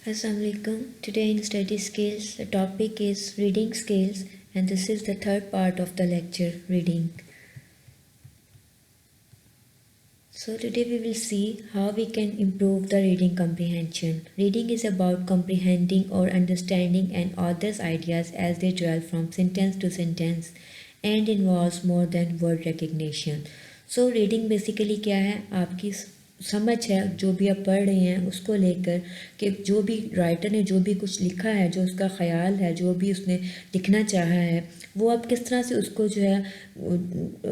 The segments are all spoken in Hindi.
Assalamualaikum. Today in study skills, the topic is reading skills, and this is the third part of the lecture, reading. So today we will see how we can improve the reading comprehension. Reading is about comprehending or understanding an author's ideas as they dwell from sentence to sentence and involves more than word recognition. So reading basically क्या है, आपकी समझ है, जो भी आप पढ़ रहे हैं उसको लेकर कि जो भी राइटर ने जो भी कुछ लिखा है, जो उसका ख्याल है, जो भी उसने लिखना चाहा है, वो आप किस तरह से उसको जो है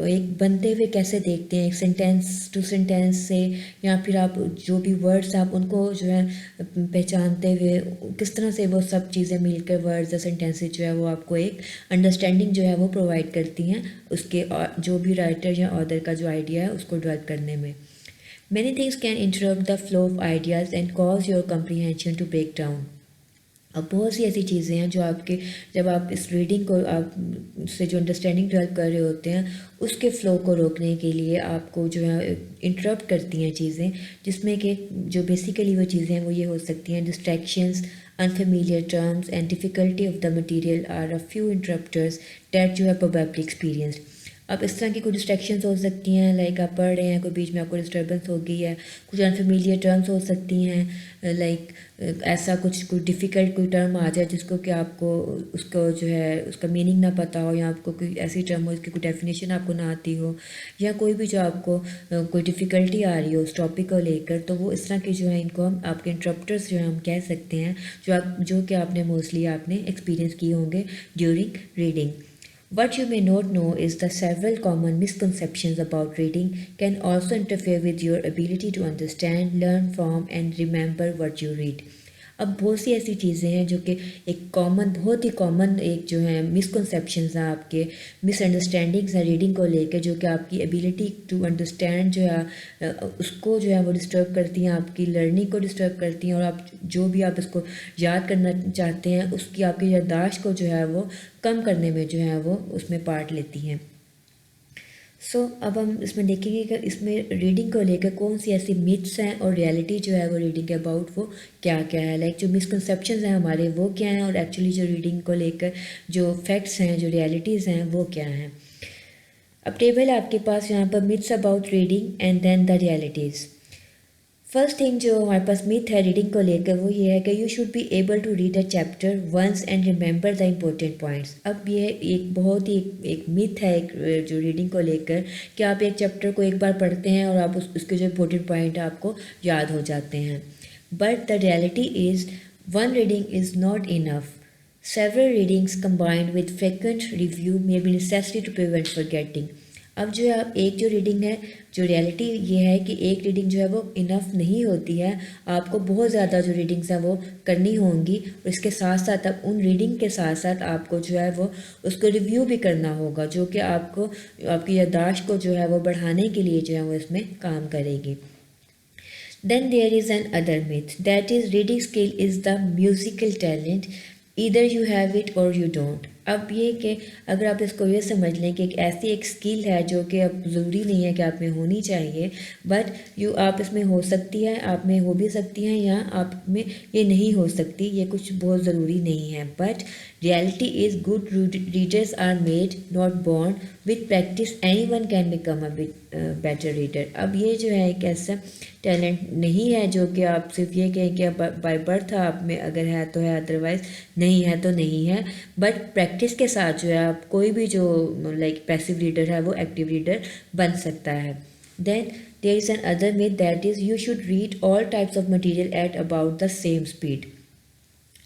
एक बनते हुए कैसे देखते हैं, एक सेंटेंस टू सेंटेंस से, या फिर आप जो भी वर्ड्स आप उनको जो है पहचानते हुए किस तरह से वो सब चीज़ें मिलकर वर्ड्स या सेंटेंसेस जो है वो आपको एक अंडरस्टैंडिंग जो है वो प्रोवाइड करती हैं उसके जो भी राइटर या ऑथर का जो आइडिया है उसको डेवलप करने में. Many things can interrupt the flow of ideas and cause your comprehension to break down. अब बहुत सी ऐसी चीज़ें हैं जो आपके जब आप इस रीडिंग को आप से जो अंडरस्टैंडिंग डेवलप कर रहे होते हैं उसके फ़्लो को रोकने के लिए आपको जो है इंटरप्ट करती हैं चीज़ें, जिसमें कि जो बेसिकली वो चीज़ें हैं वो ये हो सकती हैं distractions, unfamiliar terms and difficulty of the material are a few interrupters that you have probably experienced. अब इस तरह की कुछ डिस्ट्रैक्शंस हो सकती हैं, लाइक आप पढ़ रहे हैं, कोई बीच में आपको डिस्टर्बेंस हो गई है, कुछ अनफेमिलियर टर्म्स हो सकती हैं, लाइक ऐसा कुछ कोई डिफ़िकल्ट कोई टर्म आ जाए जिसको कि आपको उसको जो है उसका मीनिंग ना पता हो, या आपको कोई ऐसी टर्म हो जिसकी कोई डेफिनेशन आपको ना आती हो, या कोई भी जो आपको कोई डिफ़िकल्टी आ रही हो उस टॉपिक को लेकर, तो वो इस तरह की जो है इनको हम आपके इंटरप्टर्स जो है हम कह सकते हैं, जो कि आपने मोस्टली आपने एक्सपीरियंस किए होंगे during reading. What you may not know is that several common misconceptions about reading can also interfere with your ability to understand, learn from and remember what you read. अब बहुत सी ऐसी चीज़ें हैं जो कि एक बहुत ही कॉमन एक जो है मिसकंसेप्शंस हैं, आपके मिसअंडरस्टैंडिंग्स हैं रीडिंग को लेकर, जो कि आपकी एबिलिटी टू अंडरस्टैंड जो है उसको जो है वो डिस्टर्ब करती हैं, आपकी लर्निंग को डिस्टर्ब करती हैं, और आप जो भी आप इसको याद करना चाहते हैं उसकी आपकी याददाश्त को जो है वो कम करने में जो है वो उसमें पार्ट लेती हैं. अब हम इसमें देखेंगे कि इसमें रीडिंग को लेकर कौन सी ऐसी मिथ्स हैं और रियलिटी जो है वो रीडिंग के अबाउट वो क्या क्या है, लाइक जो मिसकंसेप्शंस हैं हमारे वो क्या हैं, और एक्चुअली जो रीडिंग को लेकर जो फैक्ट्स हैं, जो रियलिटीज़ हैं वो क्या हैं. अब टेबल है आपके पास यहाँ पर myths about reading and then the realities. First thing जो हमारे पास मिथ है रीडिंग को लेकर वो ये है कि you should be able to read a chapter once and remember the important points. अब ये एक बहुत ही एक मिथ है एक जो रीडिंग को लेकर कि आप एक चैप्टर को एक बार पढ़ते हैं और आप उसके जो इम्पोर्टेंट पॉइंट है आपको याद हो जाते हैं. But the reality is one reading is not enough. Several readings combined with frequent review may be necessary to prevent forgetting. अब जो है आप एक जो रीडिंग है, जो रियलिटी ये है कि एक रीडिंग जो है वो इनफ नहीं होती है, आपको बहुत ज़्यादा जो रीडिंग्स हैं वो करनी होंगी, और इसके साथ साथ अब उन रीडिंग के साथ साथ आपको जो है वो उसको रिव्यू भी करना होगा, जो कि आपको आपकी याददाश्त को जो है वो बढ़ाने के लिए जो है वो इसमें काम करेगी. Then there is an other myth, that is reading skill is the musical talent, either you have it or you don't. अब ये कि अगर आप इसको ये समझ लें कि एक ऐसी एक स्किल है जो कि अब ज़रूरी नहीं है कि आप में होनी चाहिए, बट आप इसमें हो सकती है, आप में हो भी सकती हैं, या आप में ये नहीं हो सकती, ये कुछ बहुत ज़रूरी नहीं है. But reality is good readers are made not born, with practice anyone can become a better reader. अब ये जो है एक ऐसा टैलेंट नहीं है जो कि आप सिर्फ ये कहें कि बाय बर्थ आप में अगर है तो है, अदरवाइज़ नहीं है तो नहीं है. बट प्रैक्टिस के साथ जो है आप कोई भी जो लाइक पैसिव रीडर है वो एक्टिव रीडर बन सकता है. Then there is another myth, that is you should read all types of material at about the same speed.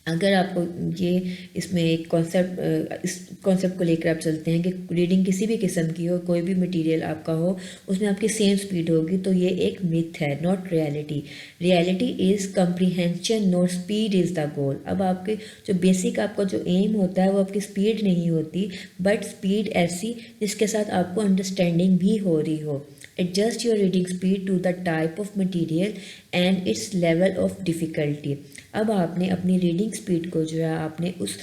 अगर आपको ये इसमें एक कॉन्सेप्ट इस कॉन्सेप्ट को लेकर आप चलते हैं कि रीडिंग किसी भी किस्म की हो, कोई भी मटेरियल आपका हो, उसमें आपकी सेम स्पीड होगी, तो ये एक मिथ है, not reality. Reality is comprehension, not speed is the goal. अब आपके जो बेसिक आपका जो एम होता है वो आपकी स्पीड नहीं होती, बट स्पीड ऐसी जिसके साथ आपको अंडरस्टैंडिंग भी हो रही हो. Adjust your reading speed to the type of material and its level of difficulty. अब आपने अपनी रीडिंग स्पीड को जो है आपने उस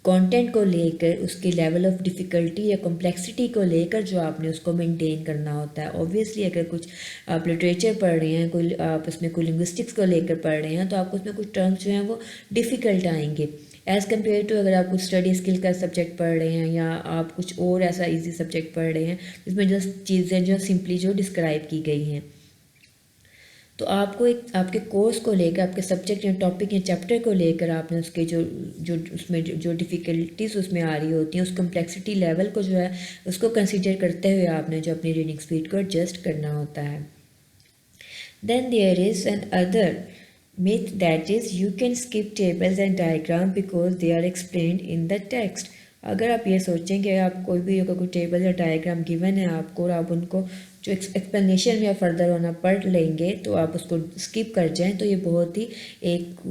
कंटेंट को लेकर, उसके लेवल ऑफ डिफ़िकल्टी या कॉम्प्लेक्सिटी को लेकर जो आपने उसको मेंटेन करना होता है। ऑब्वियसली अगर कुछ आप लिटरेचर पढ़ रहे हैं, कोई आप उसमें कोई लिंग्विस्टिक्स को लेकर पढ़ रहे हैं, तो आपको उसमें कुछ टर्म्स जो हैं वो डिफ़िकल्ट आएंगे एज़ कम्पेयर टू अगर आप कुछ स्टडी स्किल का सब्जेक्ट पढ़ रहे हैं या आप कुछ और ऐसा ईजी सब्जेक्ट पढ़ रहे हैं जिसमें जस्ट चीज़ें जो सिंपली जो डिस्क्राइब की गई हैं। तो आपको एक आपके कोर्स को लेकर, आपके सब्जेक्ट या टॉपिक या चैप्टर को लेकर आपने उसके जो जो उसमें जो डिफ़िकल्टीज उसमें आ रही होती हैं, उस कम्प्लेक्सिटी लेवल को जो है उसको कंसीडर करते हुए आपने जो अपनी रीडिंग स्पीड को एडजस्ट करना होता है। Then there is another myth that is you can skip tables and diagram because they are explained in the text। अगर आप ये सोचें कि आप कोई भी अगर कोई टेबल या डायग्राम गिवन है आपको और आप उनको जो एक्सप्लेनेशन या फर्दर होना पढ़ लेंगे तो आप उसको स्किप कर जाएं, तो ये बहुत ही एक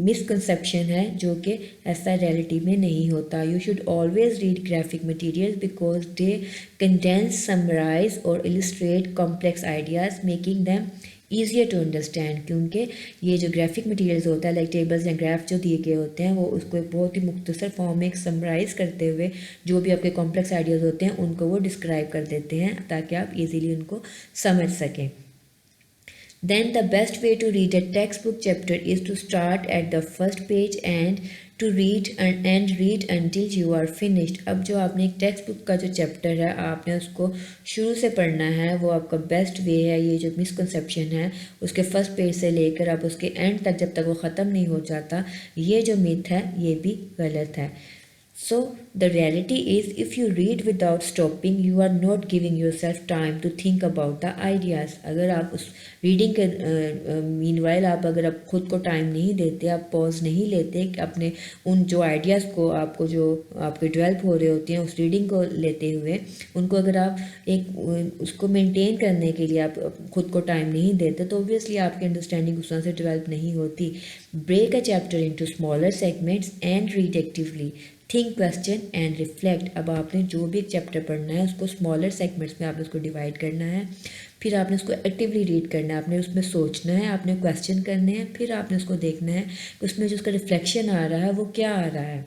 मिसकंसेप्शन है जो कि ऐसा रियलिटी में नहीं होता। You should always read graphic material because they condense, summarise और illustrate complex ideas making them easier to understand. क्योंकि ये जो ग्राफिक मटेरियल्स होता है लाइक टेबल्स या ग्राफ जो दिए गए होते हैं वो उसको एक बहुत ही मुख्तसर फॉर्म में एक समराइज़ करते हुए जो भी आपके कॉम्प्लेक्स आइडियाज़ होते हैं उनको वो डिस्क्राइब कर देते हैं ताकि आप इजीली उनको समझ सकें। Then the best way to read a textbook chapter is to start at the first page and to read and read until you are finished। अब जो आपने एक टेक्स्ट बुक का जो चैप्टर है आपने उसको शुरू से पढ़ना है, वो आपका बेस्ट वे है। ये जो मिसकंसेप्शन है उसके फर्स्ट पेज से लेकर आप उसके एंड तक जब तक वो ख़त्म नहीं हो जाता, ये जो मिथ है ये भी गलत है। So the reality is if you read without stopping you are not giving yourself time to think about the ideas। अगर आप उस रीडिंग के मीनवाइल आप अगर आप खुद को टाइम नहीं देते, आप पॉज नहीं लेते अपने उन जो आइडियाज़ को आपको जो आपके डेवलप हो रहे होते हैं उस रीडिंग को लेते हुए उनको अगर आप एक उसको मेंटेन करने के लिए आप खुद को टाइम नहीं देते तो ऑब्वियसली आपकी अंडरस्टैंडिंग उस तरह से डेवलप नहीं होती। Break a chapter into smaller segments and read actively, think, question and reflect. अब आपने जो भी एक चैप्टर पढ़ना है उसको स्मॉलर सेगमेंट्स में आपने उसको डिवाइड करना है, फिर आपने उसको एक्टिवली रीड करना है, आपने उसमें सोचना है, आपने क्वेश्चन करने हैं, फिर आपने उसको देखना है कि उसमें जो उसका रिफ्लेक्शन आ रहा है वो क्या आ रहा है।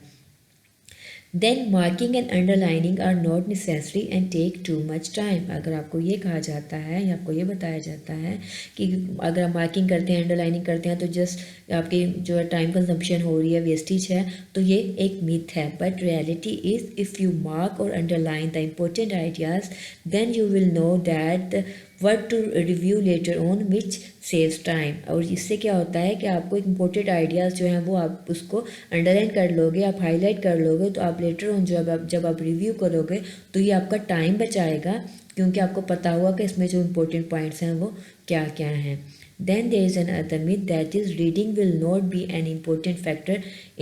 Then marking and underlining are not necessary and take too much time. अगर आपको ये कहा जाता है या आपको ये बताया जाता है कि अगर आप मार्किंग करते हैं, अंडरलाइनिंग करते हैं तो जस्ट आपकी जो है टाइम कंजम्पशन हो रही है, वेस्टेज है, तो ये एक मिथ है। But reality is if you mark और underline the important ideas then you will know that what to review later on which saves time। और इससे क्या होता है कि आपको इम्पोर्टेंट आइडियाज़ जो हैं वो आप उसको अंडरलाइन कर लोगे, आप हाईलाइट कर लोगे, तो आप लेटर ऑन जब आप रिव्यू करोगे तो ये आपका टाइम बचाएगा क्योंकि आपको पता होगा कि इसमें जो इम्पोर्टेंट पॉइंट्स हैं वो क्या क्या हैं। Then there is another myth that is reading will not be an important factor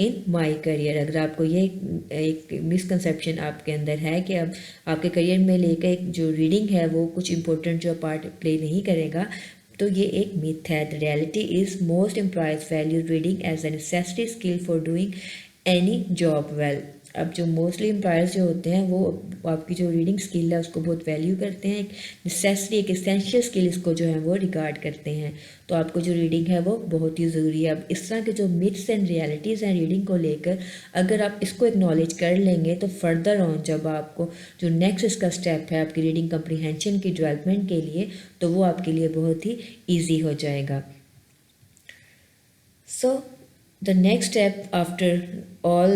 in my career। अगर आपको ये एक मिसकंसेप्शन आपके अंदर है कि अब आपके करियर में लेकर एक जो रीडिंग है वो कुछ इम्पोर्टेंट जो पार्ट प्ले नहीं करेगा, तो ये एक मिथ है। The reality is most employees value reading as a necessary skill for doing any job well. अब जो मोस्टली एम्प्लॉयर्स जो होते हैं वो आपकी जो रीडिंग स्किल है उसको बहुत वैल्यू करते हैं, एक नेसेसरी एक एसेंशियल स्किल इसको जो है वो रिगार्ड करते हैं। तो आपको जो रीडिंग है वो बहुत ही ज़रूरी है। अब इस तरह के जो मिथ्स एंड रियलिटीज़ हैं रीडिंग को लेकर, अगर आप इसको एक्नॉलेज कर लेंगे तो फर्दर ऑन जब आपको जो नेक्स्ट इसका स्टेप है आपकी रीडिंग कम्प्रीहेंशन की डेवलपमेंट के लिए, तो वो आपके लिए बहुत ही ईजी हो जाएगा। So the next step after all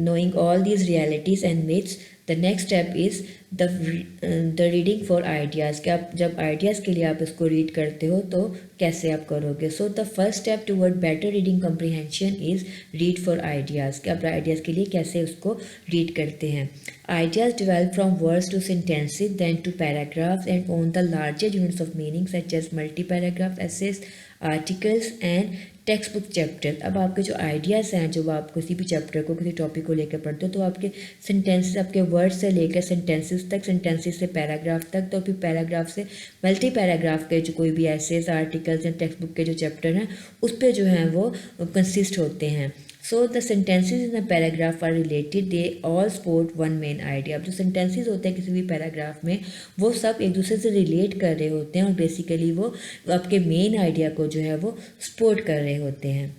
knowing all these realities and myths, the next step is the reading for ideas। कि आप जब आइडियाज़ के लिए आप इसको रीड करते हो तो कैसे आप करोगे। So the first step toward better reading comprehension is read for ideas. कि आप आइडियाज़ के लिए कैसे उसको रीड करते हैं। Ideas develop from words to sentences, then to paragraphs and on the larger units of meaning such as multi-paragraph essays, articles and text book chapter. अब आपके जो आइडियाज़ हैं जब आप किसी भी चैप्टर को किसी टॉपिक को लेकर पढ़ते हो तो आपके सेंटेंसेस आपके वर्ड से लेकर सेंटेंसेस तक, सेंटेंसेस से पैराग्राफ तक, तो फिर पैराग्राफ से मल्टी पैराग्राफ के जो कोई भी एसेज, आर्टिकल्स या टेक्स्ट बुक के जो चैप्टर हैं उस पर जो हैं वो कंसिस्ट होते हैं। So the sentences in the paragraph are related, they all support one main idea. अब जो सेंटेंसेज होते हैं किसी भी पैराग्राफ में वो सब एक दूसरे से रिलेट कर रहे होते हैं और बेसिकली वो आपके मेन आइडिया को जो है वो सपोर्ट कर रहे होते हैं।